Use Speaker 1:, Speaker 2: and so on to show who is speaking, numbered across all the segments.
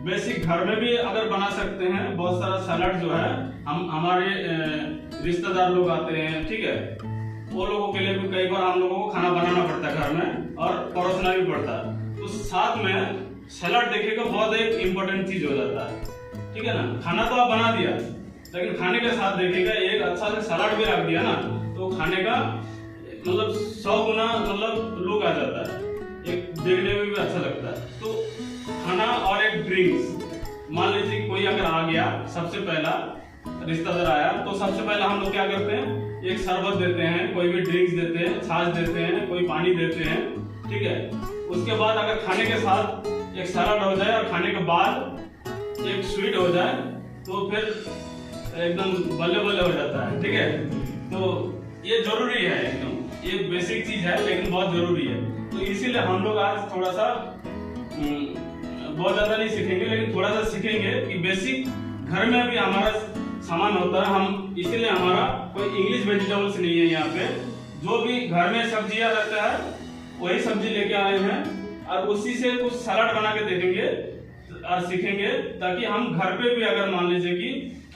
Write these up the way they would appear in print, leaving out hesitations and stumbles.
Speaker 1: Basic घर में भी अगर बना सकते हैं। बहुत सारा सलाद जो है हम हमारे रिश्तेदार लोग आते हैं, ठीक है, वो लोगों के लिए भी कई बार हम लोगों को खाना बनाना पड़ता है घर में और परोसना भी पड़ता है। तो साथ में सलाद देखिएगा बहुत एक इम्पोर्टेंट चीज हो जाता है, ठीक है ना। खाना तो आप बना दिया, लेकिन खाने के साथ देखिएगा एक अच्छा से सलाद भी रख दिया ना, तो खाने का मतलब 100 गुना मतलब लुक आ जाता है, एक देखने में भी अच्छा लगता है। तो खाना और एक ड्रिंक्स, मान लीजिए कोई अगर आ गया, सबसे पहला रिश्तेदार आया, तो सबसे पहला हम लोग क्या करते हैं, एक शरबत देते हैं, कोई भी ड्रिंक्स देते हैं, छाछ देते हैं, कोई पानी देते हैं, ठीक है। उसके बाद अगर खाने के साथ एक सलाद हो जाए और खाने के बाद एक स्वीट हो जाए, तो फिर एकदम बल्ले बल्ले हो जाता है, ठीक है। तो ये जरूरी है, एकदम ये बेसिक चीज है लेकिन बहुत जरूरी है। तो इसीलिए हम लोग आज थोड़ा सा बहुत ज्यादा नहीं सीखेंगे, लेकिन थोड़ा सा सीखेंगे कि बेसिक घर में भी हमारा सामान होता है। हम इसीलिए हमारा कोई इंग्लिश वेजिटेबल्स नहीं है यहाँ पे, जो भी घर में सब्जियां रहता है वही सब्जी लेके आए हैं और उसी से कुछ सलाद बना के देखेंगे और सीखेंगे, ताकि हम घर पे भी अगर मान लीजिए कि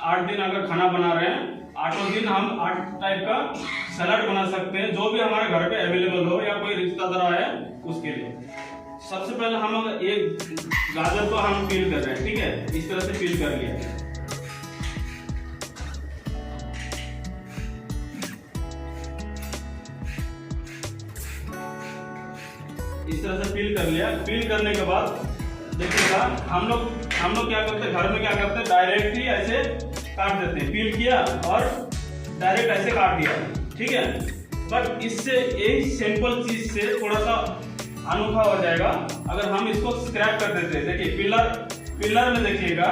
Speaker 1: 8 दिन अगर खाना बना रहे हैं, 8 दिन हम 8 टाइप का सलाद बना सकते हैं, जो भी हमारे घर पे अवेलेबल हो या कोई रिश्तेदार आए उसके लिए। सबसे पहले हम एक गाजर को हम पील कर रहे हैं, ठीक है, इस तरह से पील कर लिया। इस तरह से पील कर लिया। पील करने के बाद देखिएगा हम लोग क्या करते हैं, घर में क्या करते हैं, डायरेक्टली ऐसे काट देते हैं। पील किया और डायरेक्ट ऐसे काट दिया, ठीक है। बट इससे यही सिंपल चीज से थोड़ा सा अनोखा हो जाएगा अगर हम इसको स्क्रैप कर देते हैं। देखिए पिलर में देखिएगा,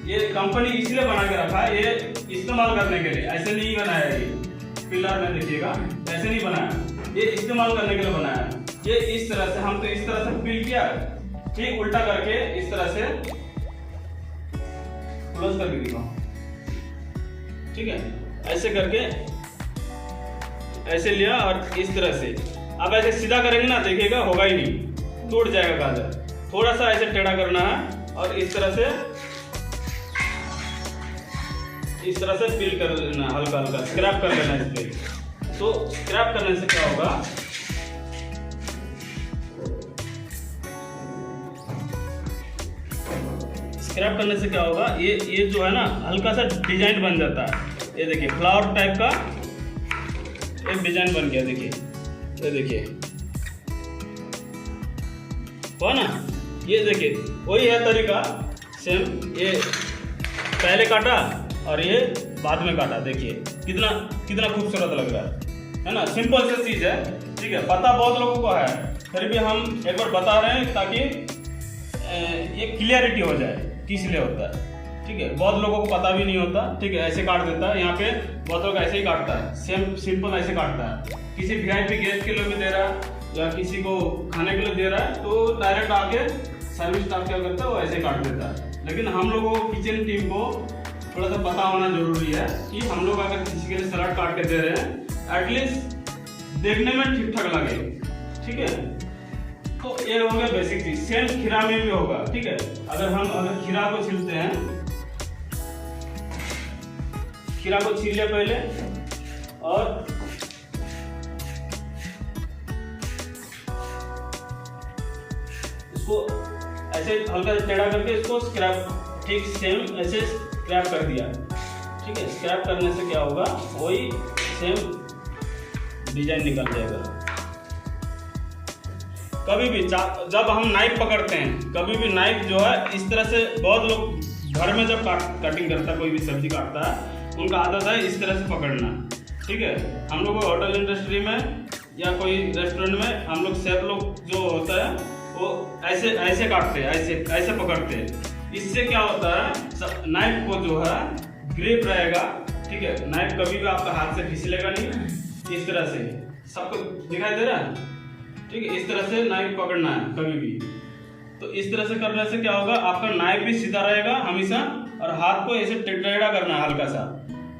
Speaker 1: ये कंपनी इसलिए बना के रखा है, ये इस्तेमाल करने के लिए, ऐसे नहीं बनाया है। ये पिलर में देखिएगा ऐसे नहीं बनाया, ये इस्तेमाल करने के लिए बनाया है। ये इस तरह से हम तो इस तरह से पील किया, ठीक, उल्टा करके इस तरह से क्लोज करके दिखाओ, ठीक है, ऐसे करके ऐसे लिया और इस तरह से। अब ऐसे सीधा करेंगे ना, देखिएगा होगा ही नहीं, टूट जाएगा गाजर। थोड़ा सा ऐसे टेढ़ा करना है और इस तरह से पील कर लेना, हल्का हल्का स्क्रैप कर लेना इसलिए। तो स्क्रैप करने से क्या होगा, स्क्रैप करने से क्या होगा, ये जो है ना हल्का सा डिजाइन बन जाता है। ये देखिए फ्लावर टाइप का एक डिजाइन बन गया, देखिए ये देखिए हुआ ना। ये देखिए वही है तरीका सेम, ये पहले काटा और ये बाद में काटा, देखिए कितना खूबसूरत लग रहा है ना। सिंपल सी चीज है, ठीक है, पता बहुत लोगों को है, फिर भी हम एक बार बता रहे हैं ताकि ये क्लियरिटी हो जाए किस लिए होता है, ठीक है। बहुत लोगों को पता भी नहीं होता, ठीक है, ऐसे काट देता है। यहाँ पे बहुत लोग ऐसे ही काटता है, सेम सिंपल ऐसे काटता है। किसी VIP गेस्ट के लिए भी दे रहा है या किसी को खाने के लिए दे रहा है, तो डायरेक्ट आके सर्विस स्टाफ क्या करता है, वो ऐसे काट देता है। लेकिन हम लोगों को किचन टीम को थोड़ा सा पता होना जरूरी है कि हम लोग अगर किसी के लिए सलाद काट के दे रहे हैं, एटलीस्ट देखने में ठीक ठाक लगे, ठीक है। तो ये हो गया बेसिक चीज। सेम खीरा में भी होगा, ठीक है। अगर खीरा को छीलते हैं, खीरा को छील लिया पहले और इसको ऐसे हल्का टेढ़ा करके इसको स्क्रैप, ठीक सेम ऐसे स्क्रैप कर दिया, ठीक है। स्क्रैप करने से क्या होगा, वही सेम डिजाइन निकल जाएगा। कभी भी जब हम नाइफ पकड़ते हैं, कभी भी नाइफ जो है इस तरह से, बहुत लोग घर में जब कटिंग करता है, कोई भी सब्जी काटता है, उनका आदत है इस तरह से पकड़ना, ठीक है। हम लोग होटल इंडस्ट्री में या कोई रेस्टोरेंट में हम लोग शेफ लोग जो होता है वो ऐसे काटते हैं, ऐसे पकड़ते हैं। इससे क्या होता है, नाइफ को जो है ग्रिप रहेगा, ठीक है। नाइफ कभी भी आपका हाथ से फिसलेगा नहीं। इस तरह से सबको दिखाई दे रहा है, ठीक है। इस तरह से नाइफ पकड़ना है कभी भी। तो इस तरह से करने से क्या होगा, आपका नाइफ भी सीधा रहेगा हमेशा और हाथ को ऐसे टेढ़ा करना है हल्का सा,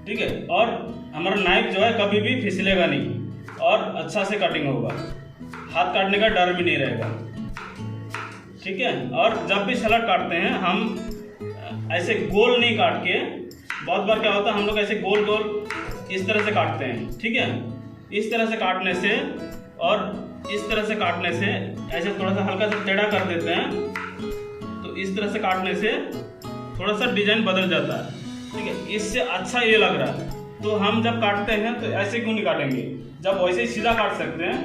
Speaker 1: ठीक है। और हमारा नाइफ जो है कभी भी फिसलेगा नहीं और अच्छा से कटिंग होगा, हाथ काटने का डर भी नहीं रहेगा। ठीक है। और जब भी सलाद काटते हैं हम ऐसे गोल नहीं काट के, बहुत बार क्या होता है हम लोग ऐसे गोल गोल इस तरह से काटते हैं, ठीक है। इस तरह से काटने से और इस तरह से काटने से ऐसे थोड़ा सा हल्का सा टेढ़ा कर देते हैं, तो इस तरह से काटने से थोड़ा सा डिजाइन बदल जाता है, ठीक है। इससे अच्छा ये लग रहा है। तो हम जब काटते हैं तो ऐसे क्यों नहीं काटेंगे, जब वैसे ही सीधा काट सकते हैं।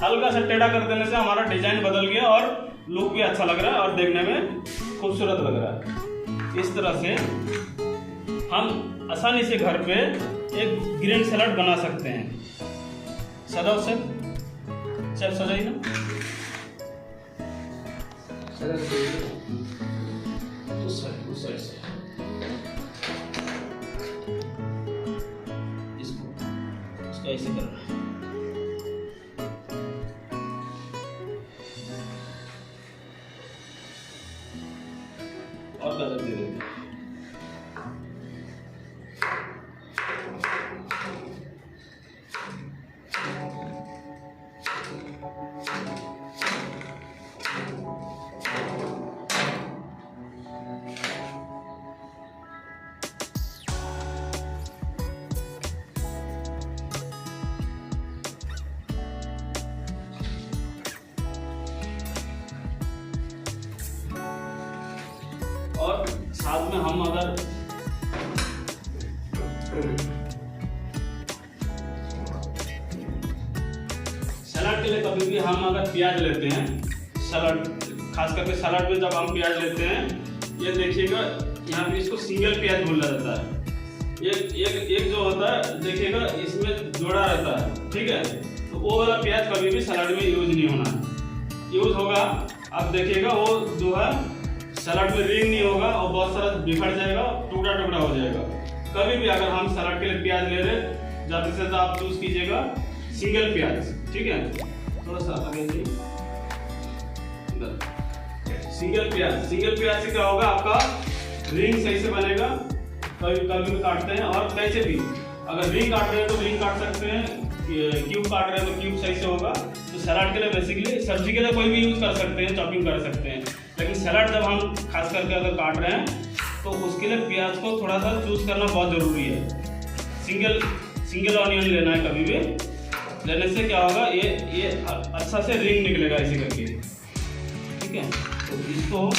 Speaker 1: हल्का सा टेढ़ा कर देने से हमारा डिजाइन बदल गया और लुक भी अच्छा लग रहा है और देखने में खूबसूरत लग रहा है। इस तरह से हम आसानी से घर पे एक ग्रीन सलाद बना सकते हैं। सजाओ सर सजाइए ना। उस साइड से इसको ऐसे करना। और गाजर दे देते हैं। और साथ में हम अगर सलाद के लिए कभी भी हम अगर प्याज लेते हैं, सलाद खास करके सलाद में जब हम प्याज लेते हैं, ये देखिएगा यहाँ पे इसको सिंगल प्याज बोला जाता है। एक जो होता है देखिएगा इसमें जोड़ा रहता है, ठीक है। तो वो वाला प्याज कभी भी सलाद में यूज नहीं होना है। यूज होगा अब देखिएगा वो जो है सलाद में रिंग नहीं होगा और बहुत सारा बिखर जाएगा, टुकड़ा टुकड़ा हो जाएगा। कभी भी अगर हम सलाद के लिए प्याज ले रहे, ज़्यादा से ज़्यादा आप चूज कीजिएगा सिंगल प्याज, ठीक है। थोड़ा सा आगे जी, सिंगल प्याज से क्या होगा, आपका रिंग सही से बनेगा। कभी भी काटते हैं और कैसे भी अगर रिंग काट रहे हैं तो रिंग काट सकते हैं, क्यूब काट रहे हैं तो क्यूब सही से होगा। तो सलाद के लिए बेसिकली, सब्जी के लिए कोई भी यूज कर सकते हैं, चॉपिंग कर सकते हैं, लेकिन सलाद जब हम खास करके अगर काट रहे हैं तो उसके लिए प्याज को थोड़ा सा चूज करना बहुत ज़रूरी है। सिंगल ऑनियन लेना है, कभी भी लेने से क्या होगा ये अच्छा से रिंग निकलेगा ऐसे करके, ठीक है। तो इसको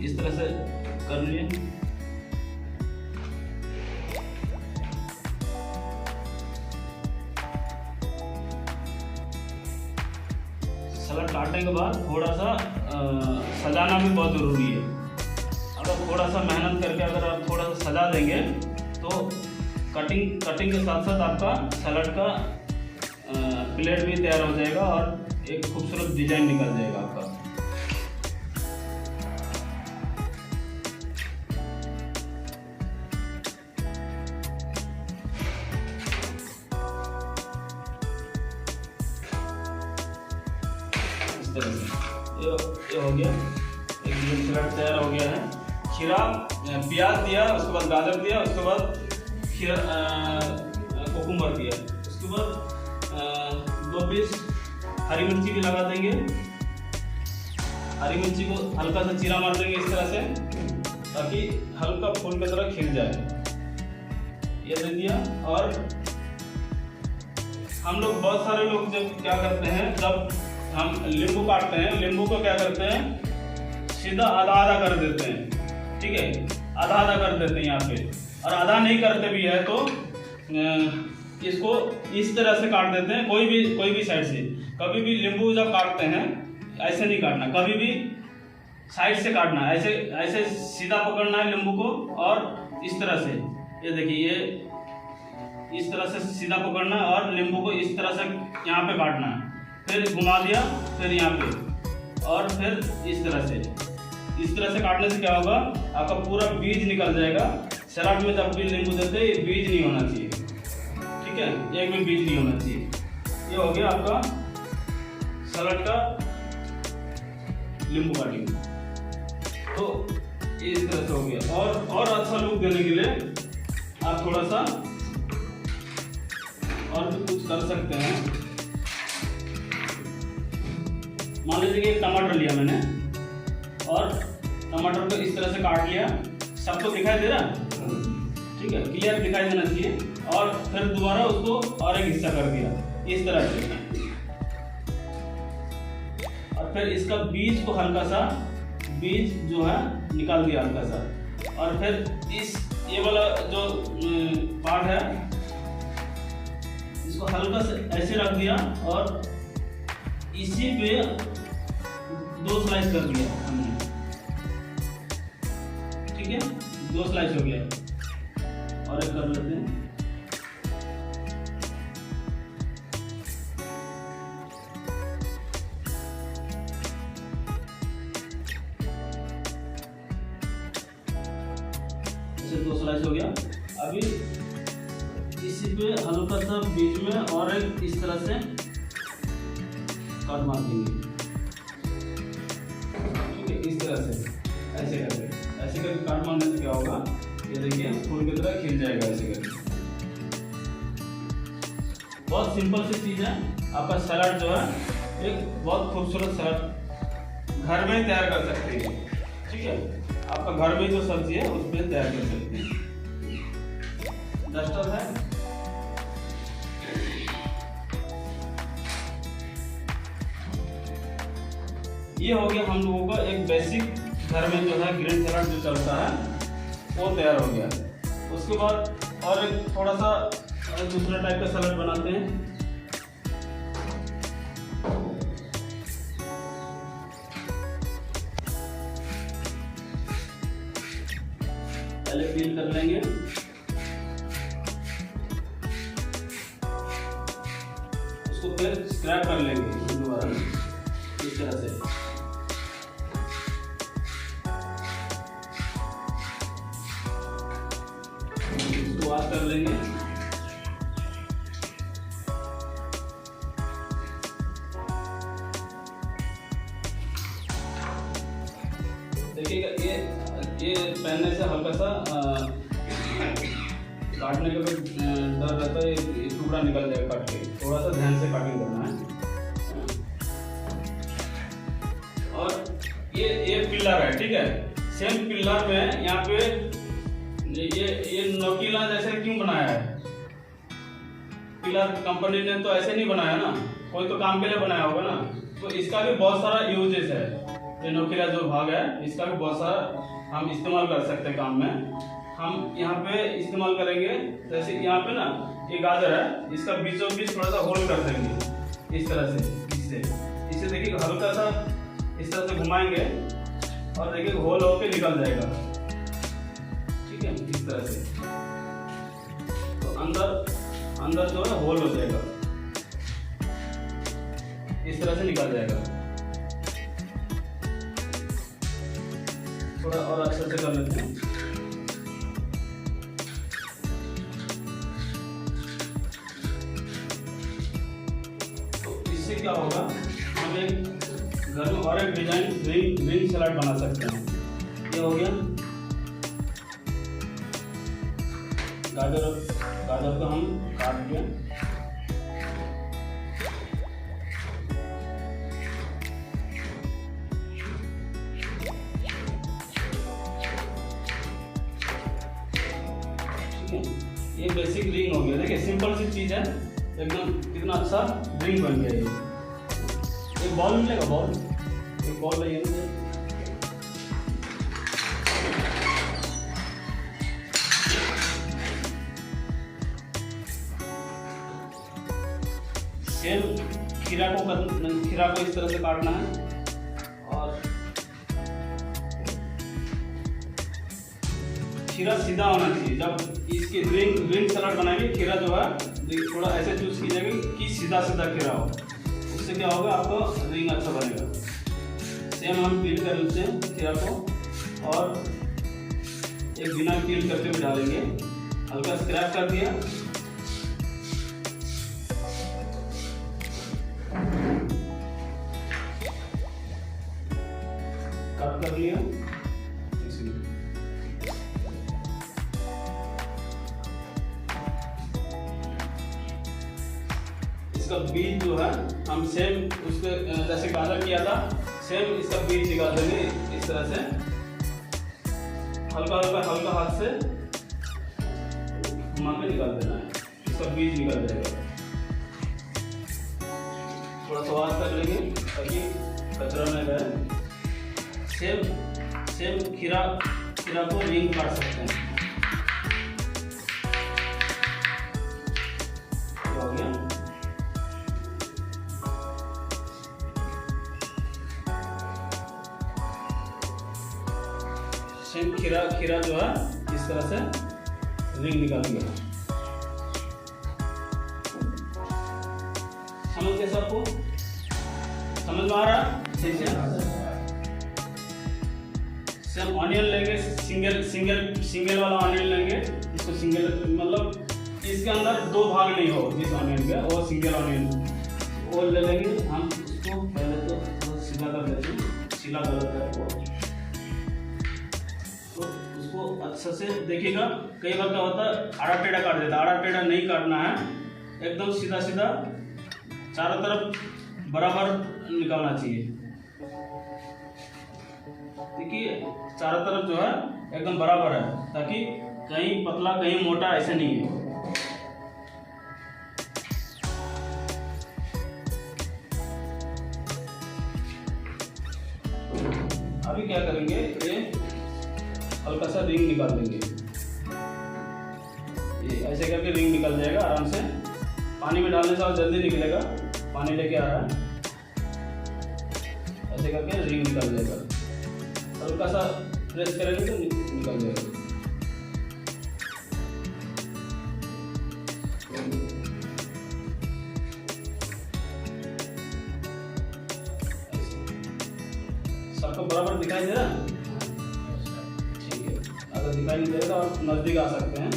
Speaker 1: इस तरह से कर लिए। सलाद काटने के बाद थोड़ा सा सजाना भी बहुत ज़रूरी है। अगर थोड़ा सा मेहनत करके अगर आप थोड़ा सा सजा देंगे तो कटिंग के साथ साथ आपका सलाद का प्लेट भी तैयार हो जाएगा और एक खूबसूरत डिजाइन निकल जाएगा आपका। ये हो गया, एक सलाद तैयार हो गया है। खीरा, प्याज दिया, उसके बाद गाजर दिया, उसके बाद खीरा कोकुम्बर दिया, उसके बाद 2 पीस हरी मिर्ची भी लगा देंगे। हरी मिर्ची को हल्का सा चीरा मार देंगे इस तरह से, ताकि हल्का फूल की तरह खिल जाए। ये दे दिया। और हम लोग बहुत सारे लोग जब क्या करते हैं, जब हम नींबू काटते हैं, नींबू को क्या करते हैं सीधा आधा आधा कर देते हैं, ठीक है। आधा आधा कर देते हैं यहाँ पे, और आधा नहीं करते भी है तो इसको इस तरह से काट देते हैं, कोई भी साइड से। कभी भी नींबू जब काटते हैं ऐसे नहीं काटना, कभी भी साइड से काटना, ऐसे सीधा पकड़ना है नींबू को और इस तरह से, ये देखिए ये इस तरह से सीधा पकड़ना है और नींबू को इस तरह से यहाँ पे काटना है, फिर घुमा दिया, फिर यहाँ पे, और फिर इस तरह से काटने से क्या होगा, आपका पूरा बीज निकल जाएगा। सलाद में जब भी नींबू देते हैं ये बीज नहीं होना चाहिए। ठीक है, एक भी बीज नहीं होना चाहिए। ये हो गया आपका सलाद का नींबू काटिंग। तो इस तरह से हो गया। और अच्छा लुक देने के लिए आप थोड़ा सा और भी कुछ कर सकते हैं। मान लीजिए कि एक टमाटर लिया मैंने और टमाटर को इस तरह से काट लिया। सबको दिखाई दे रहा, ठीक है, क्लियर दिखाई देना चाहिए। और फिर दोबारा उसको और एक हिस्सा कर दिया इस तरह से, और फिर इसका बीज को हल्का सा बीज जो है निकाल दिया हल्का सा। और फिर इस ये वाला जो पार्ट है इसको हल्का से ऐसे रख दिया और इसी पे 2 स्लाइस कर दिया हमने, ठीक है, 2 स्लाइस हो गया। और एक कर लेते हैं। इसे 2 स्लाइस हो गया। अभी इसी पे हल्का सा बीच में और एक इस तरह से कट मार देंगे, ठीक है, इस तरह से ऐसे करके कट मारने से क्या होगा, ये देखिए फूल की तरह खिल जाएगा ऐसे करके। बहुत सिंपल सी चीज है। आपका सलाद जो है एक बहुत खूबसूरत सलाद घर में तैयार कर सकते हैं, ठीक है। आपका घर में जो सब्जी है उस पर तैयार कर सकते हैं। डस्टर है, ये हो गया हम लोगों का एक बेसिक घर में जो है ग्रीन सलाद जो चलता है वो तैयार हो गया। उसके बाद और एक थोड़ा सा दूसरा टाइप का सलाद बनाते हैं। पहले पील कर लेंगे, उसको फिर स्क्रैप कर लेंगे दोबारा इस तरह से। इसको वॉश कर लेंगे। देखिएगा ये पहनने से हल्का सा काटने का भी डर रहता है, ये टुकड़ा निकल जाएगा काट के। थोड़ा सा ध्यान से काटिंग करना है। और ये पिलर है, ठीक है। सेम पिलर में यहाँ पे ये नोकीला जैसे क्यों बनाया है? पिलर कंपनी ने तो ऐसे नहीं बनाया ना, कोई तो काम के लिए बनाया होगा ना। तो इसका भी बहुत सारा यूजेस है। ये नोकीला जो भाग है इसका भी बहुत सारा हम इस्तेमाल कर सकते हैं काम में। हम यहाँ पे इस्तेमाल करेंगे, जैसे यहाँ पे ना ये गाजर है, इसका बीचों बीच थोड़ा सा होल कर देंगे इस तरह से। इससे देखिए हल्का सा इस तरह से घुमाएंगे और देखिए होल होके निकल जाएगा, ठीक है, इस तरह से। तो अंदर जो है होल हो जाएगा, इस तरह से निकल जाएगा। थोड़ा और अच्छे से कर लेते हैं। तो इससे क्या होगा, हम एक घर में और एक डिजाइन ग्रीन सलाद बना सकते हैं। ये हो गया गाजर को हम काट के ये बेसिक रिंग हो गया। देखिए सिंपल सी चीज है एकदम, कितना अच्छा रिंग बन गया। ये एक बॉल मिलेगा, एक बॉल है ये। सेम खीरा को इस तरह से काटना है। और खीरा सीधा होना चाहिए। जब इसकी रिंग सलाद बनाएंगे, खीरा जो है थोड़ा ऐसे चूज कीजिएगा कि सीधा खीरा हो। उससे क्या होगा, आपको रिंग अच्छा बनेगा। सेम हम पील कर लेते हैं खीरा को, और एक बिना पील करके भी डालेंगे। हल्का स्क्रैप कर दिया लिया। इसलिए इसका बीज जो है हम सेम उसके जैसे गाजर किया था, सेम इसका बीज निकाल देंगे इस तरह से, हल्का हल्का हाथ से घुमा के निकाल देना है, इसका बीज निकल जाएगा। थोड़ा सा आवाज कर लेंगे ताकि कचरा न रहे। सेम खीरा को रिंग काट सकते हैं। हो गया। सेम खीरा जो है इस तरह से रिंग निकालेंगे। समझ गए सबको? समझ में आ रहा है? ठीक है। सेम ऑनियन लेंगे, सिंगल वाला ऑनियन लेंगे। इसको सिंगल मतलब इसके अंदर दो भाग नहीं हो जिस ऑनियन का, वो सिंगल ऑनियन वो ले लेंगे हम। उसको पहले तो सीधा कर देते हैं, सीधा गलत है वो, तो उसको अच्छे से देखिएगा। कई बार क्या होता है आड़ा टेढ़ा काट देता है, आड़ा टेढ़ा नहीं काटना है, एकदम सीधा चारों तरफ बराबर निकालना चाहिए। देखिए चारों तरफ जो है एकदम बराबर है, ताकि कहीं पतला कहीं मोटा ऐसे नहीं है। अभी क्या करेंगे, ये हल्का सा रिंग निकाल देंगे। ये ऐसे करके रिंग निकल जाएगा आराम से। पानी में डालने से और जल्दी निकलेगा, पानी लेके आ रहा है। ऐसे करके रिंग निकल जाएगा, हल्का सा प्रेस करेंगे तो निकल जाएगा। सबको बराबर दिखाई दे रहा है? ठीक है, अगर दिखाई नहीं देगा आप नजदीक आ सकते हैं।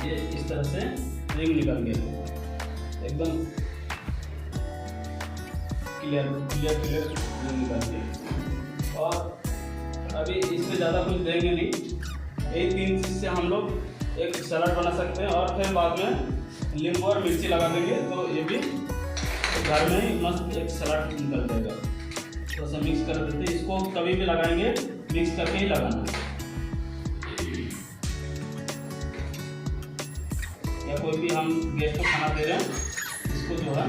Speaker 1: ये इस तरह से रिंग निकल गया, एकदम क्लियर रिंग निकल गया। और अभी इसमें ज़्यादा कुछ देंगे नहीं, यही 3 चीज़ से हम लोग एक सलाद बना सकते हैं। और फिर बाद में नींबू और मिर्ची लगा देंगे तो ये भी घर में ही मस्त एक सलाद निकल जाएगा। थोड़ा सा मिक्स कर देते हैं, इसको कभी भी लगाएंगे मिक्स करके ही लगाना है। या कोई भी हम गेस्ट को खाना दे रहे हैं, इसको जो है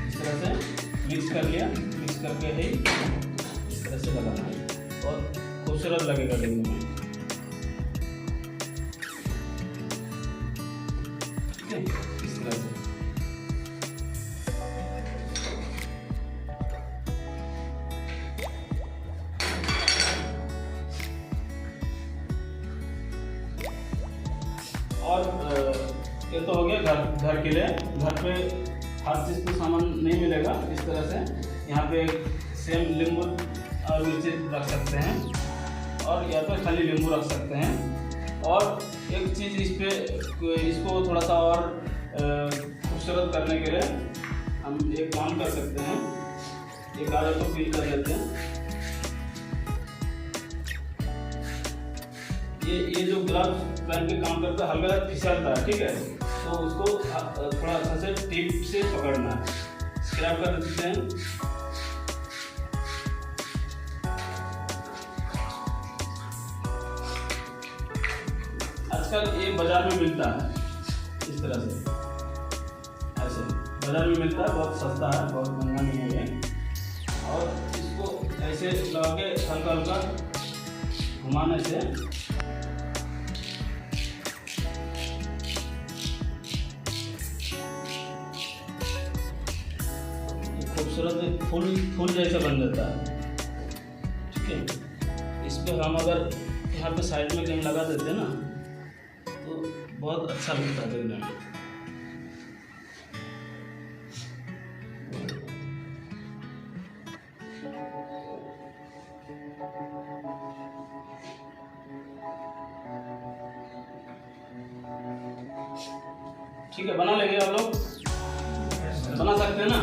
Speaker 1: इस तरह से मिक्स कर लिया, मिक्स करके ही इस तरह से लगाना है और खूबसूरत लगेगा देखने में। ठीक है, इस तरह से। और ये तो हो गया घर के लिए। घर पे हर चीज़ को सामान नहीं मिलेगा इस तरह से। यहाँ पे सेम नींबू और मिर्ची रख सकते हैं, और या तो खाली नींबू रख सकते हैं। और एक चीज़ इसको थोड़ा सा और खूबसूरत करने के लिए हम एक काम कर सकते हैं, एक गाजर को पील कर लेते हैं। ये जो ग्लव्स पहन के काम करता है हल्का फिसलता है, ठीक है, तो उसको थोड़ा अच्छा से टिप से पकड़ना है। स्क्रैप कर देते हैं। आजकल ये बाजार में मिलता है इस तरह से, ऐसे बाजार में मिलता है, बहुत सस्ता है, बहुत महंगा नहीं है ये। और इसको ऐसे लगा के हल्का हल्का घुमाने से खूबसूरत फूल जैसा बन जाता है। ठीक है, इस पे हम अगर यहाँ पे साइड में कहीं लगा देते हैं ना तो बहुत अच्छा लगता है देखने में। ठीक है, बना लेंगे आप लोग, बना सकते हैं ना।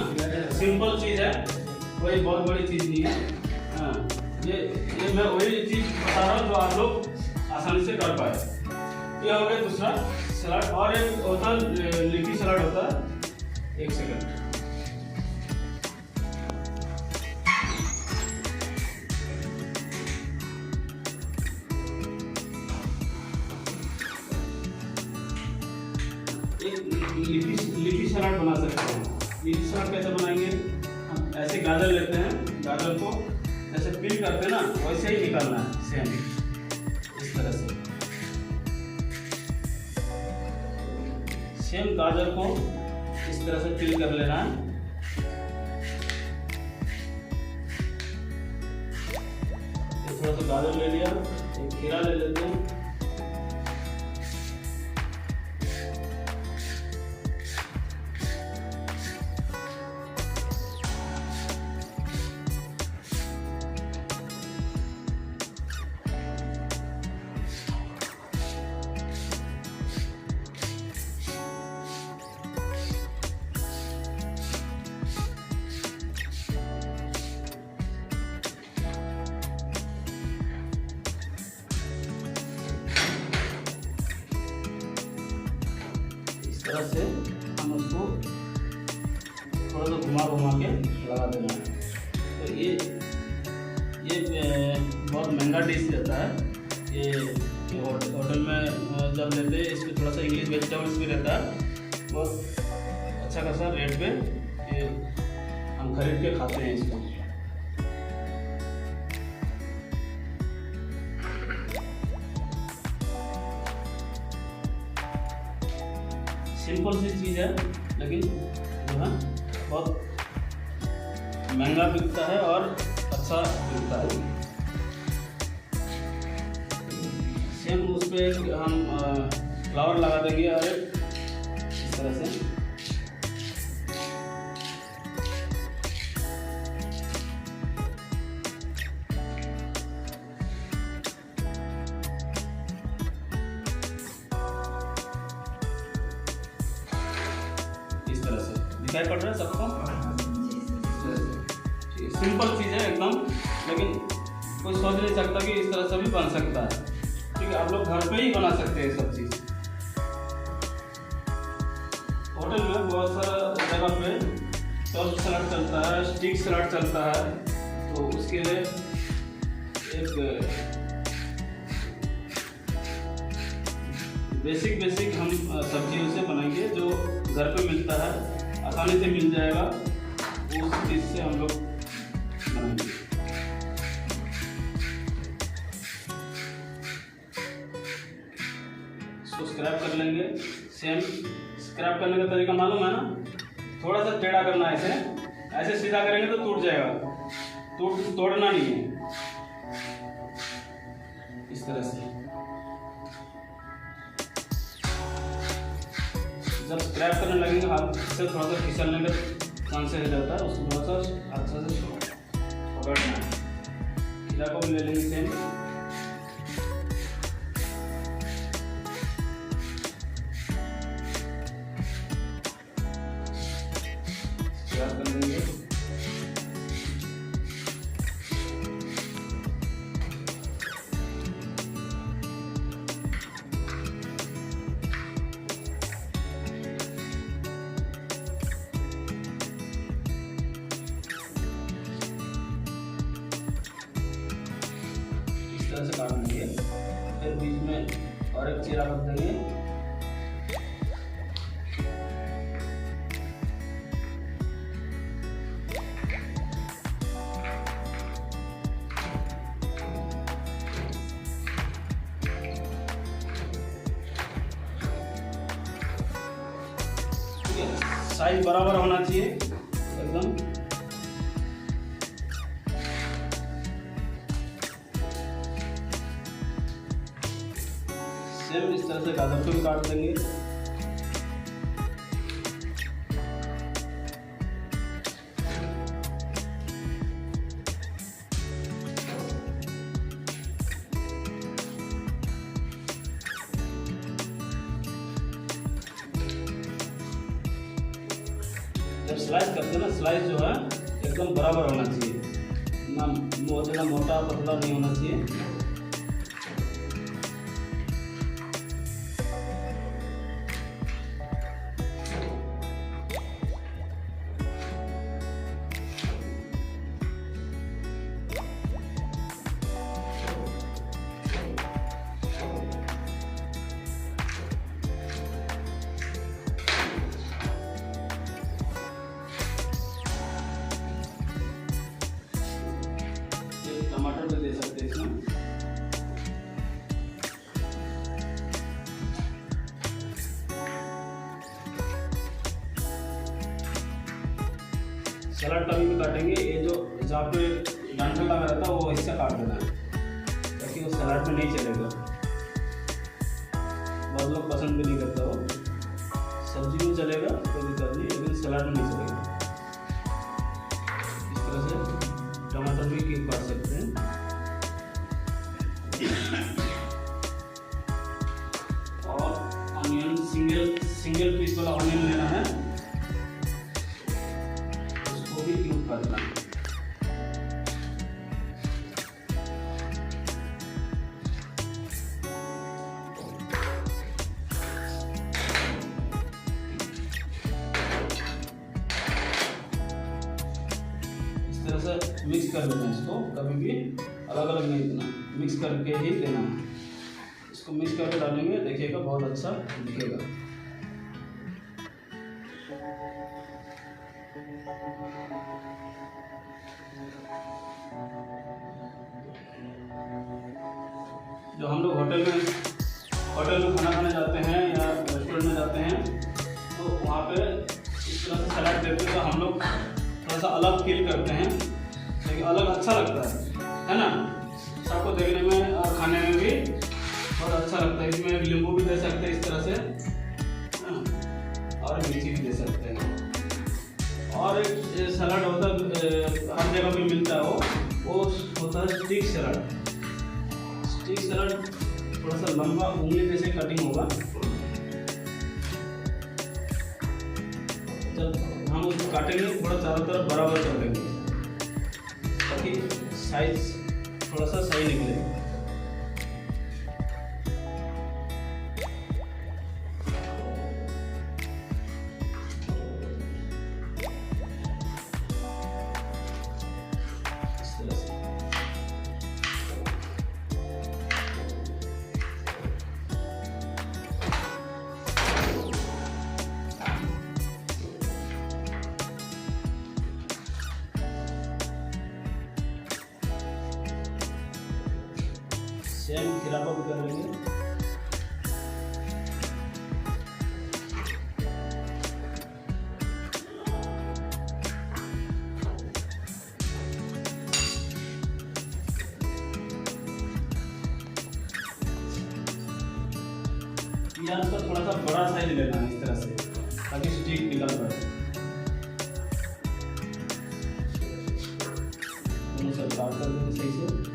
Speaker 1: सिंपल चीज़ है, कोई बहुत बड़ी चीज़ नहीं है। हाँ, ये मैं वही चीज़ बता रहा हूँ जो आप लोग आसानी से कर पाए। ये हो गया दूसरा सलाद। और एक होता है लीफी सलाद होता है। एक सेकंड, लीफी सलाद बना सकते हैं। लीफी सलाद कैसे बनाएंगे? हम ऐसे गाजर लेते हैं, गाजर को जैसे पील करते हैं ना वैसे ही निकालना है, सेम इस तरह से। सेम गाजर को इस तरह से पील कर लेना है। थोड़ा सा गाजर ले लिया, एक खीरा ले लेते हैं। तरह से हम उसको थोड़ा सा घुमा के लगा देना है। तो ये बहुत महंगा डिश रहता है। ये होटल में जब लेते हैं इसमें थोड़ा सा इंग्लिश वेजिटेबल्स भी रहता है, बहुत अच्छा खासा रेट पे ये हम खरीद के खाते हैं इसको। सिंपल सी चीज़ है लेकिन जो है बहुत महंगा बिकता है और अच्छा बिकता है। सेम उस पर हम फ्लावर लगा देंगे और इस तरह से दिखाई पड़ रहा है सबको। सिंपल चीज़ है एकदम, लेकिन कोई सोच नहीं सकता कि इस तरह से भी बन सकता है। ठीक है, आप लोग घर पे ही बना सकते हैं सब चीज़। होटल में बहुत सारा जगह पे टॉप सलाद चलता है, स्टिक सलाद चलता है, तो उसके लिए एक बेसिक हम सब्जी उसे बनाएंगे जो घर पे मिलता है, आसानी से मिल जाएगा, उस चीज़ से हम लोग बनाएंगे। इसको स्क्रैप कर लेंगे। सेम स्क्रैप करने का तरीका मालूम है ना, थोड़ा सा टेढ़ा करना है इसे, ऐसे सीधा करेंगे तो टूट जाएगा, तोड़ना नहीं है। इस तरह से जब स्क्रैप करने लगेंगे हाथ से थोड़ा सा फिसलने का चांसेस रहता है, उसको थोड़ा सा अच्छा से पकड़ना है। खीरा को भी ले लेंगे सेम। स्क्रैप कर लेंगे। से काट लेंगे, फिर बीच में और एक चीरा रख देंगे। ठीक है, साइज बराबर होना चाहिए एकदम। सेम इस तरह से गाजर को भी काट देंगे। स्लाइस करते हैं ना, स्लाइस जो है एकदम बराबर होना चाहिए, ना बहुत ज़्यादा मोटा पतला नहीं होना चाहिए। टमाटर भी दे सकते हैं इसमें। सलाद कभी भी काटेंगे, ये जो जहाँ पे डंठल लगा रहता है वो हिस्सा काट देना है, ताकि वो सलाद में नहीं चलेगा। बहुत लोग पसंद भी नहीं करता, वो सब्जी में चलेगा कोई दिक्कत नहीं, लेकिन सलाद में नहीं चलेगा। इस तरह से टमाटर भी क्यूब काट सकते हैं। और ऑनियन सिंगल पीस वाला ऑनियन लेना है, उसको भी क्यूब करना है। इस तरह से मिक्स कर देना है इसको, कभी भी अलग अलग नहीं देना, मिक्स करके ही देना है। इसको मिक्स करके डालेंगे, देखिएगा बहुत अच्छा दिखेगा। जो हम लोग होटल में खाना खाने जाते हैं या रेस्टोरेंट में जाते हैं, तो वहाँ पे इस तरह से सलाद देते हैं, तो हम लोग थोड़ा सा अलग फील करते हैं, लेकिन अलग अच्छा लगता है ना, सबको देखने में और खाने में भी बहुत अच्छा लगता है। इसमें नींबू भी दे सकते हैं इस तरह से, और मिर्ची भी दे सकते हैं। और एक सलाद होता है हर जगह पे मिलता है, वो होता है स्टिक सलाद। स्टिक सलाद थोड़ा सा लंबा उंगली जैसे कटिंग होगा, जब हम उसको काटेंगे थोड़ा चारों तरफ बराबर कर देंगे, ताकि साइज थोड़ा सा सही निकले। इस तरह से सेम खिलाफा भी कर लेंगे। प्याज का थोड़ा सा बड़ा साइज लेना है इस तरह से, ताकि स्टिक निकल पाए। दोनों सब काट कर देंगे सही से।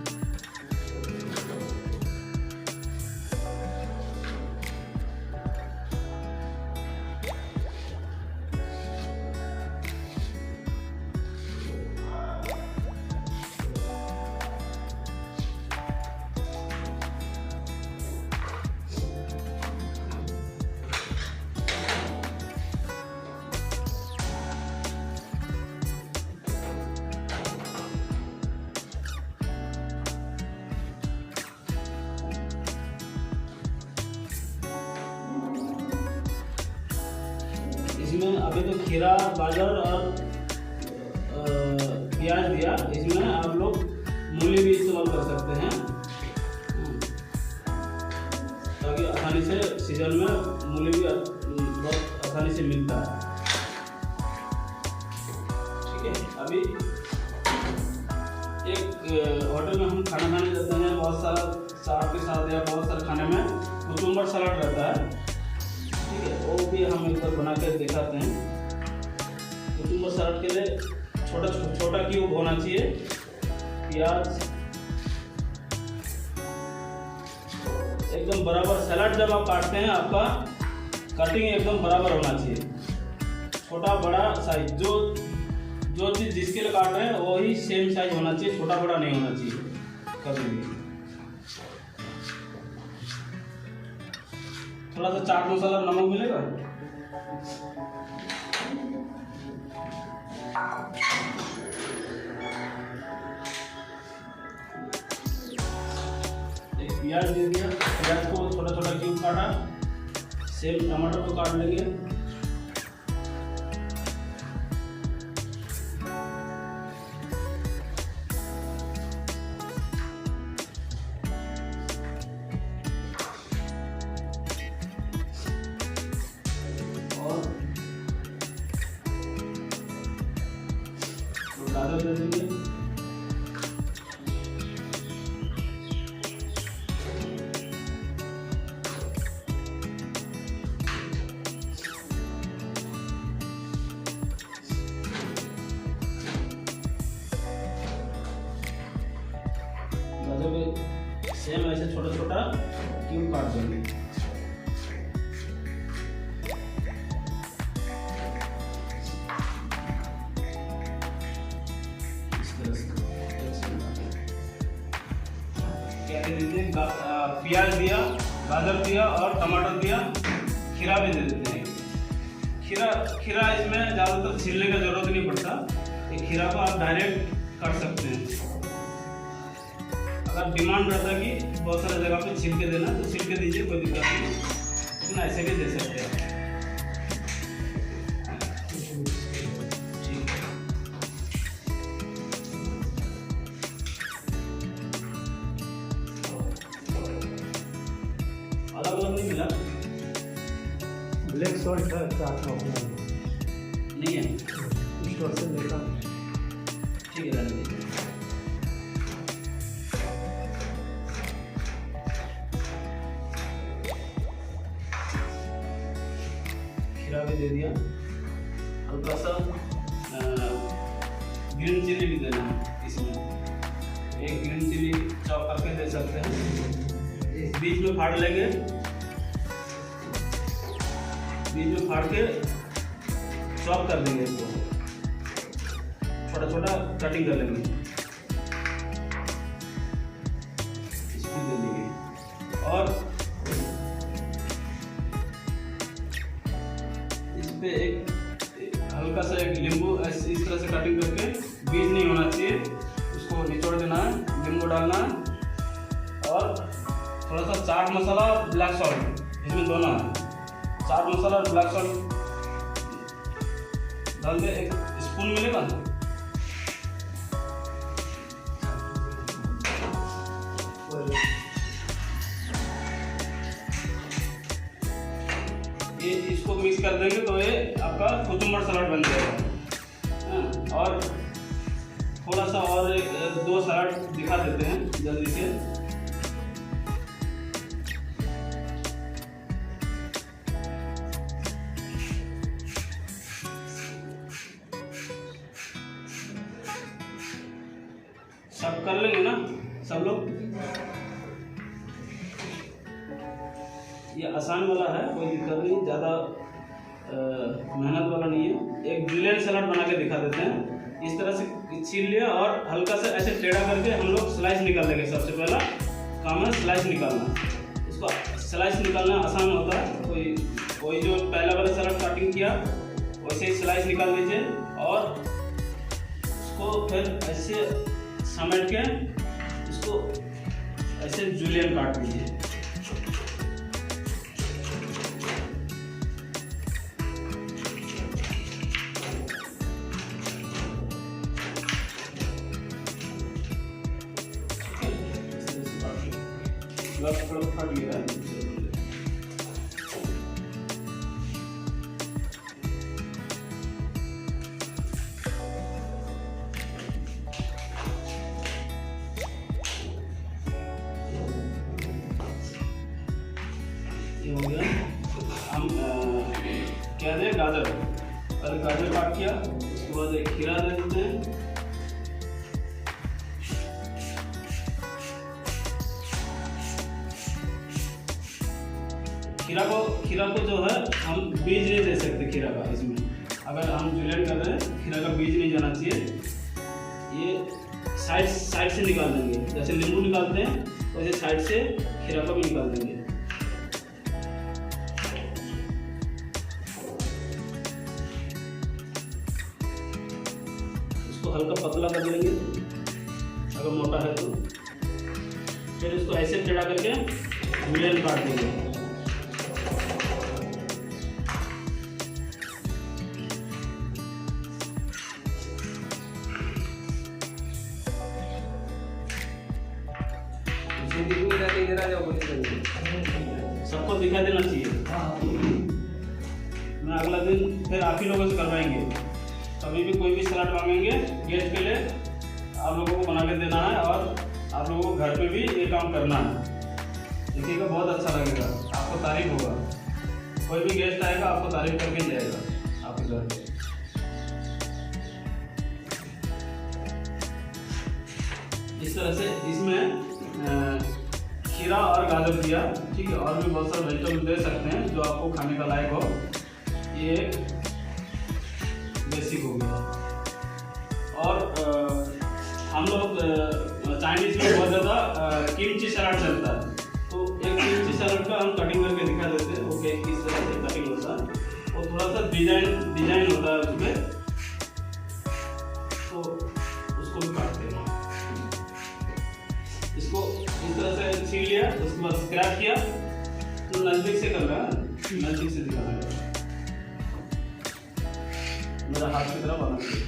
Speaker 1: इसमें अभी तो खीरा, गाजर और प्याज दिया, इसमें आप लोग मूली भी इस्तेमाल कर सकते हैं, ताकि आसानी से सीजन में मूली भी बहुत आसानी से मिलता है। ठीक है, अभी एक होटल में हम खाना खाने जाते हैं, बहुत सारा साग के साथ या बहुत सारे खाने में कुकुम्बर सलाद रहता है। ठीक है, वो भी हम एक बार बना कर दिखाते हैं। कुकुम्बर सलाद के लिए छोटा क्यूब होना चाहिए, प्याज एकदम बराबर। सलाद जब आप काटते हैं, आपका कटिंग एकदम बराबर होना चाहिए। छोटा बड़ा साइज, जो चीज़ जिसके लिए काट रहे हैं वही सेम साइज होना चाहिए, छोटा बड़ा नहीं होना चाहिए कभी भी। थोड़ा सा चाट मसाला और नमक मिलेगा। एक प्याज दे दिया, प्याज को छोटा छोटा क्यूब काटा, सेम टमाटर को काट लेंगे। गाजर दे देंगे। गाजर में सेम ऐसे छोटा छोटा क्यूब काट देंगे। प्याज दिया, गाजर दिया और टमाटर दिया, खीरा भी दे देते हैं। खीरा इसमें ज़्यादातर छीलने का जरूरत नहीं पड़ता, ये खीरा को आप डायरेक्ट कर सकते हैं। अगर डिमांड रहता है कि बहुत सारे जगह पे छील के देना तो छील के दीजिए, कोई दिक्कत नहीं, लेकिन ऐसे भी दे सकते हैं। अलग अलग नहीं मिला,
Speaker 2: ब्लैक सॉल्ट है चाट मसाला
Speaker 1: नहीं है,
Speaker 2: स्टोर से लेकर।
Speaker 1: ठीक है डाल दीजिए। खीरा भी दे दिया, हल्का सा ग्रीन चिली भी देना है इसमें, एक ग्रीन चिली चॉप करके दे सकते हैं। बीच में फाड़ लेंगे, बीच में फाड़ के चॉप कर देंगे, इसको छोटा छोटा कटिंग कर लेंगे, इसको दे देंगे। और इस पे एक हल्का सा एक नींबू इस तरह से कटिंग करके, बीज नहीं होना चाहिए, उसको निचोड़ देना है, नींबू डालना है और थोड़ा सा चाट मसाला और ब्लैक सॉल्ट, इसमें दोनों है, चाट मसाला और ब्लैक सॉल्ट डाल के, एक स्पून मिलेगा। ये इसको मिक्स कर देंगे तो ये आपका कुकुम्बर सलाद बन जाएगा। और थोड़ा सा और 2 सलाद दिखा देते हैं जल्दी से। सब कर लेंगे ना सब लोग, ये आसान वाला है, कोई दिक्कत नहीं, ज़्यादा मेहनत वाला नहीं है। एक ब्रिलियंट सलाद बना के दिखा देते हैं। इस तरह से छील लिया और हल्का सा ऐसे टेढ़ा करके हम लोग स्लाइस निकाल लेंगे। सबसे पहला काम है स्लाइस निकालना। इसको स्लाइस निकालना आसान होता है, कोई जो पहला वाला सलाद कटिंग किया वैसे ही स्लाइस निकाल लीजिए और उसको फिर ऐसे समेट के इसको ऐसे जूलियन काट लीजिए। फट गया ये हो गया। हम क्या दें, गाजर, पहले गाजर काट किया, उसके बाद एक खीरा दे देते हैं। खीरा को जो है हम बीज नहीं दे सकते खीरा का इसमें, अगर हम जुलियन कर रहे हैं, खीरा का बीज नहीं जाना चाहिए। ये साइड से निकाल देंगे, जैसे नींबू निकालते हैं वैसे साइड से खीरा को भी निकाल देंगे। इसको हल्का पतला कर लेंगे अगर मोटा है तो। फिर इसको ऐसे टेढ़ा करके जुलियन काट देंगे। सबको दिखा देना चाहिए। मैं अगला दिन फिर आप ही लोगों से करवाएंगे। कभी भी कोई भी सलाद मांगेंगे गेस्ट के लिए, आप लोगों को बना के देना है और आप लोगों को घर पे भी ये काम करना है। देखिएगा बहुत अच्छा लगेगा, आपको तारीफ होगा। कोई भी गेस्ट आएगा आपको तारीफ करके जाएगा आपके घर पे। इस तरह से इसमें खीरा और गाजर दिया, ठीक है, और भी बहुत सारे वेजिटेबल दे सकते हैं जो आपको खाने का लायक हो। ये बेसिक हो गया। और हम लोग चाइनीज में बहुत ज़्यादा किमची सलाद चलता है, तो एक किमची सलाद का हम कटिंग करके दिखा देते हैं। ओके, किस तरह से कटिंग होता है, और थोड़ा सा डिजाइन होता है उसमें, तो उसको भी काटते हैं। इसको इस तरह से छील लिया, उसके बाद स्क्रैप किया, तो नज़दीक से कर रहा है, नज़दीक से दिखाना है। मेरा हाथ की तरफ आना चाहिए।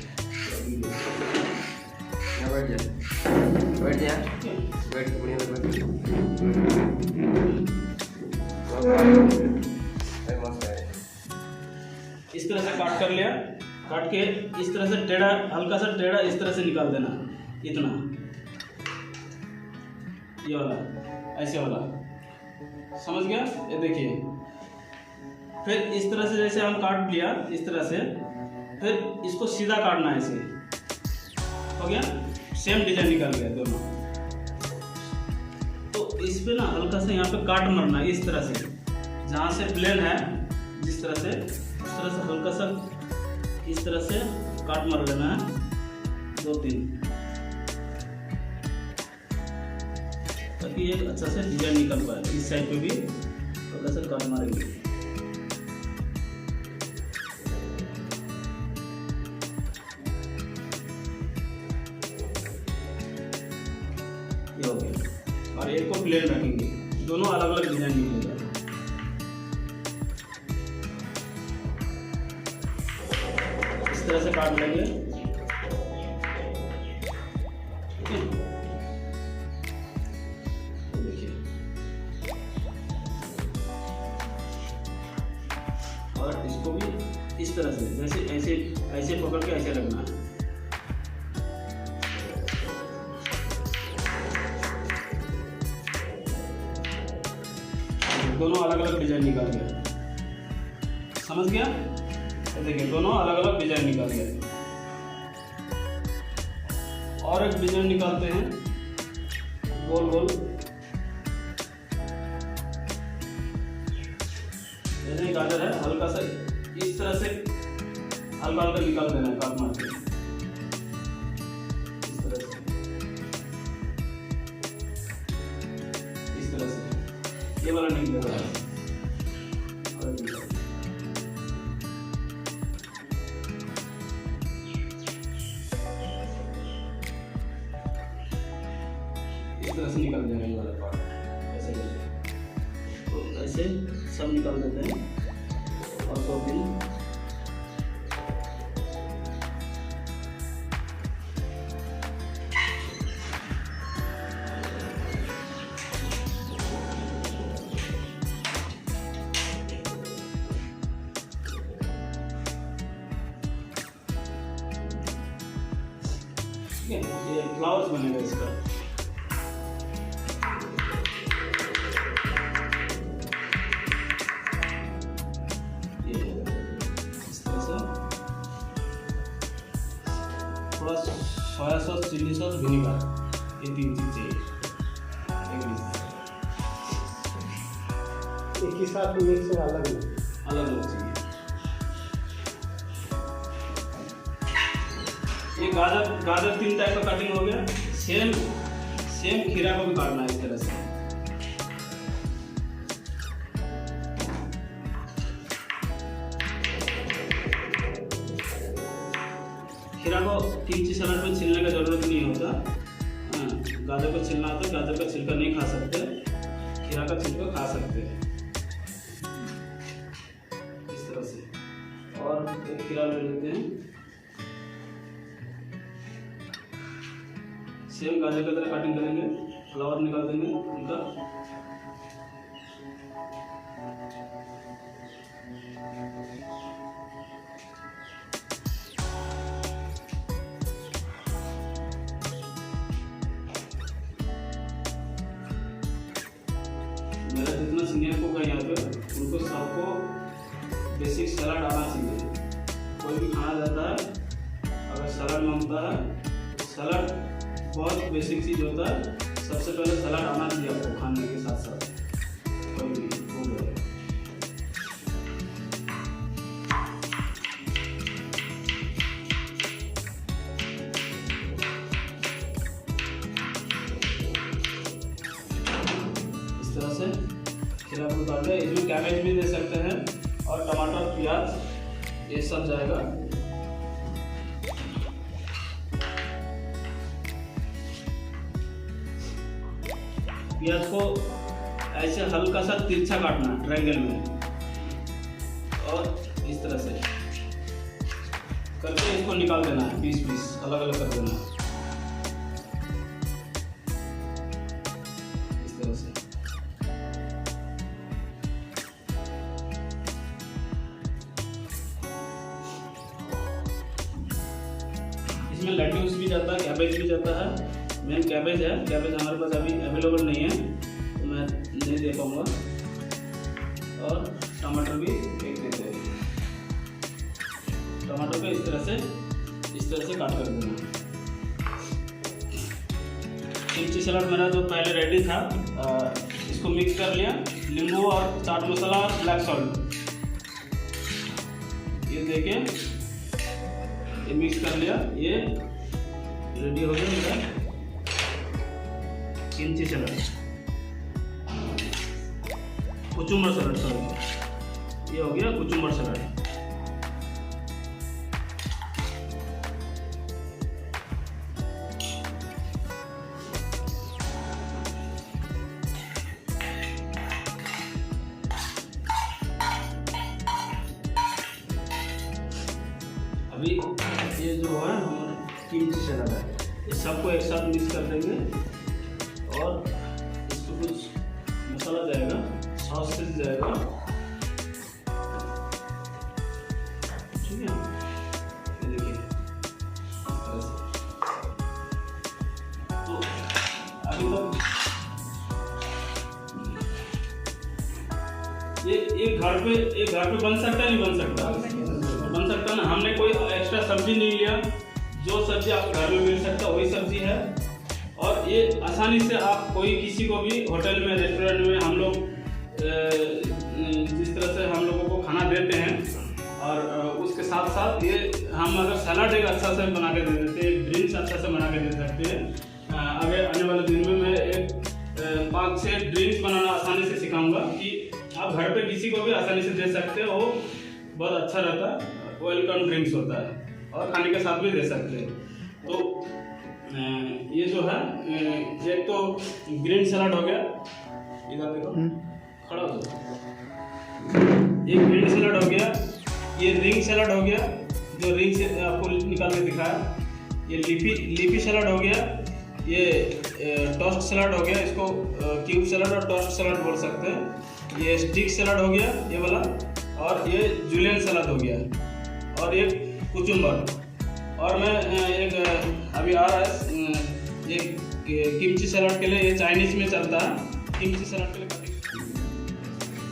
Speaker 3: बैठ जा बढ़िया
Speaker 1: इस तरह से काट कर लिया। काट के इस तरह से टेढ़ा, हल्का सा टेढ़ा इस तरह से निकाल देना, इतना, ये वाला, ऐसे वाला, समझ गया? ये देखिए, फिर इस तरह से जैसे हम काट लिया इस तरह से, फिर इसको सीधा काटना है, ऐसे हो गया। सेम डिजाइन निकल गया दोनों। तो इस पे ना हल्का सा यहाँ पे काट मारना है, इस तरह से, जहाँ से प्लेन है जिस तरह से, उस तरह से हल्का सा इस तरह से काट मार लेना है, 2-3, ताकि एक अच्छा से डिजाइन निकल पाए। इस साइड पे भी हल्का सा काट मारेंगे। ये हो गया। और एक को प्लेन रखेंगे, दोनों अलग अलग डिजाइन निकलेगा। इस तरह से काट लेंगे, ठीक है। देखिए, और इसको भी इस तरह से, जैसे ऐसे ऐसे पकड़ के ऐसे रखना है। दोनों अलग अलग डिजाइन निकाल गया, समझ गया? देखिए, दोनों अलग अलग डिजाइन निकाल गया। और एक डिजाइन निकालते हैं, गोल गोल, जैसे गाजर है, हल्का सा इस तरह से हल्का हल्का निकाल देना है, काट मार के इस तरह से, इस तरह से। ये वाला नहीं लग रहा है, इस तरह से निकल जाएगा ये वाला पार्ट, ऐसे करके। तो ऐसे सब निकाल देते हैं। और 2-3 ये फ्लावर्स बनेगा इसका। ये इस तरह से थोड़ा soya sauce, chilli sauce, vinegar, ये 3 चीज चाहिए
Speaker 2: एक ही साथ मिक्स अलग
Speaker 1: अलग चाहिए। ये गाजर 3 टाइप का कटिंग हो गया। सेम खीरा को भी काटना है इस तरह से। खीरा को किमची सलाद में छीलने का जरूरत नहीं होता। गाजर को छीलना होता है, गाजर का छिलका नहीं खा सकते, खीरा का छिलका खा सकते हैं इस तरह से। और एक खीरा ले लेते हैं, सेम गाजर की तरह कटिंग करेंगे, फ्लावर निकाल देंगे उनका। मेरा जितना सीनियर कुक है यहाँ पे, उनको सबको बेसिक सलाद आना चाहिए। कोई भी खाना जाता है अगर सलाद मांगता है तो सलाद बहुत बेसिक चीज़ होता है। सबसे पहले सलाद आना चाहिए आपको खाने के साथ साथ। कोई भी हो गया इस तरह से खीरा को काट लें। इसमें कैबेज भी दे सकते हैं और टमाटर प्याज ये सब जाएगा। प्याज को ऐसे हल्का सा तिरछा काटना ट्रायंगल में, और इस तरह से करके इसको निकाल देना है, पीस अलग अलग कर देना है इस तरह से। इसमें लेट्यूस भी जाता है, कैबेज भी जाता है। मेन कैबेज है, कैबेज हमारे पास अभी अवेलेबल नहीं है तो मैं नहीं दे पाऊँगा। और टमाटर भी एक देते हैं। टमाटर को इस तरह से काट कर देना। किमची सलाद मेरा जो पहले रेडी था, इसको मिक्स कर लिया। नींबू और चाट मसाला और ब्लैक सॉल्ट ये देके ये मिक्स कर लिया। ये रेडी हो गया मेरा किमची सलाद, कुचुम्बर सलाद, सॉरी ये हो गया कुचुम्बर सलाद। अभी ये जो है हमारा किमची सलाद है, ये सबको एक साथ मिक्स कर देंगे। और इसको कुछ मसाला जाएगा, सॉसेस जाएगा, ठीक है। ये देखिए तो अभी तक ये घर पे बन सकता है, नहीं बन सकता? बन सकता ना। हमने कोई एक्स्ट्रा सब्जी नहीं लिया, जो सब्जी आप घर में मिल सकता वही सब्जी है। और ये आसानी से आप कोई किसी को भी होटल में, रेस्टोरेंट में हम लोग जिस तरह से हम लोगों को खाना देते हैं, और उसके साथ साथ ये हम अगर सलाद एक अच्छा से बना के दे देते हैं, ड्रिंक्स अच्छा से बना के दे सकते हैं। आगे आने वाले दिन में मैं एक 5-6 ड्रिंक्स बनाना आसानी से सिखाऊंगा कि आप घर पे किसी को भी आसानी से दे सकते हो। वो बहुत अच्छा रहता है, वेलकम ड्रिंक्स होता है और खाने के साथ भी दे सकते हैं। तो ये जो है एक तो ग्रीन सलाद हो गया, इधर देखो खड़ा हो जाओ। ये ग्रीन सलाद हो गया, ये रिंग सलाद हो गया, जो रिंग से आपको निकाल के दिखाया। ये लीफी सलाद हो गया, ये टोस्ट सलाद हो गया, इसको क्यूब सलाद और टोस्ट सलाद बोल सकते हैं। ये स्टिक सलाद हो गया ये वाला, और ये जुलियन सलाद हो गया, और ये कुचुम्बर। और मैं एक अभी आ रहा है एक किमची सलाद के लिए, ये चाइनीज में चलता है किमची सलाद के लिए।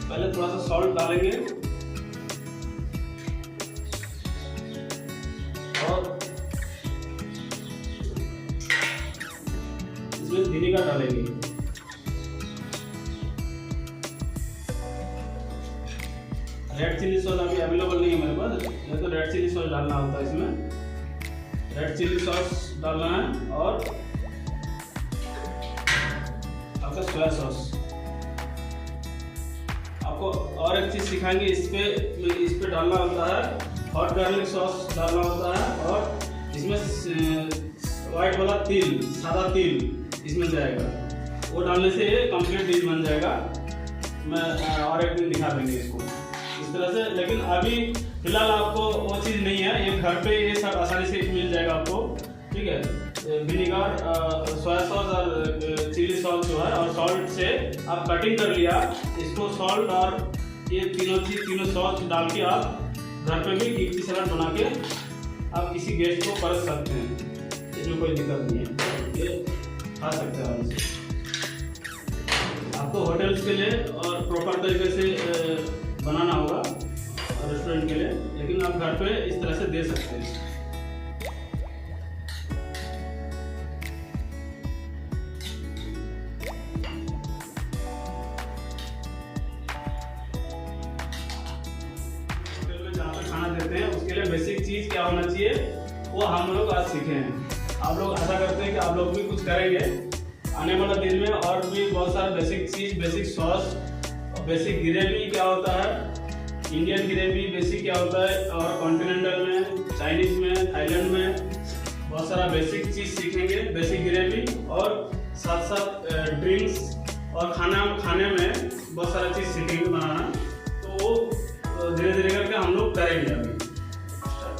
Speaker 1: पहले थोड़ा सा सॉल्ट डालेंगे और इसमें विनेगर डालेंगे। रेड चिली सॉस अभी अवेलेबल नहीं है मेरे पास, ये तो रेड चिली सॉस डालना होता है इसमें। रेड चिली सॉस डालना है और आपका सोया सॉस। आपको और एक चीज़ सिखाएंगे, इस पे डालना होता है हॉट गार्लिक सॉस डालना होता है, और इसमें वाइट वाला तिल, सादा तिल इसमें जाएगा, वो डालने से ये कंप्लीट डिश बन जाएगा। मैं और एक दिन दिखा देंगे इसको इस तरह से। लेकिन अभी फिलहाल आपको वो चीज़ नहीं है, ये घर पे ये सब आसानी से मिल जाएगा आपको, ठीक है। विनीगर, सोया सॉस और चिली सॉस जो है, और सॉल्ट से आप कटिंग कर लिया इसको, सॉल्ट और ये तीनों सॉस डाल के आप घर पे भी गिप्सी सलाद बना के आप किसी गेस्ट को परस सकते हैं, इसमें कोई दिक्कत नहीं है, ये खा सकते हैं आराम से। आपको होटल्स के लिए और प्रॉपर तरीके से बनाना होगा रेस्टोरेंट के लिए, लेकिन आप घर पे इस तरह से दे सकते हैं। होटल में जहाँ पे खाना देते हैं उसके लिए बेसिक चीज़ क्या होना चाहिए वो हम लोग आज सीखे हैं। आप लोग आशा करते हैं कि आप लोग भी कुछ करेंगे आने वाला दिन में, और भी बहुत सारा बेसिक चीज़, बेसिक सॉस, बेसिक ग्रेवी क्या होता है, इंडियन ग्रेवी बेसिक क्या होता है, और कॉन्टिनेंटल में, चाइनीज में, थाईलैंड में बहुत सारा बेसिक चीज़ सीखेंगे, बेसिक ग्रेवी, और साथ साथ ड्रिंक्स और खाने में बहुत सारा चीज़ सीखेंगे बनाना। तो वो धीरे धीरे करके हम लोग करेंगे अभी,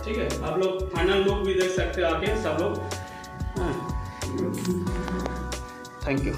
Speaker 1: ठीक है। आप लोग फाइनल लुक भी देख सकते हैं आके सब लोग। Thank you.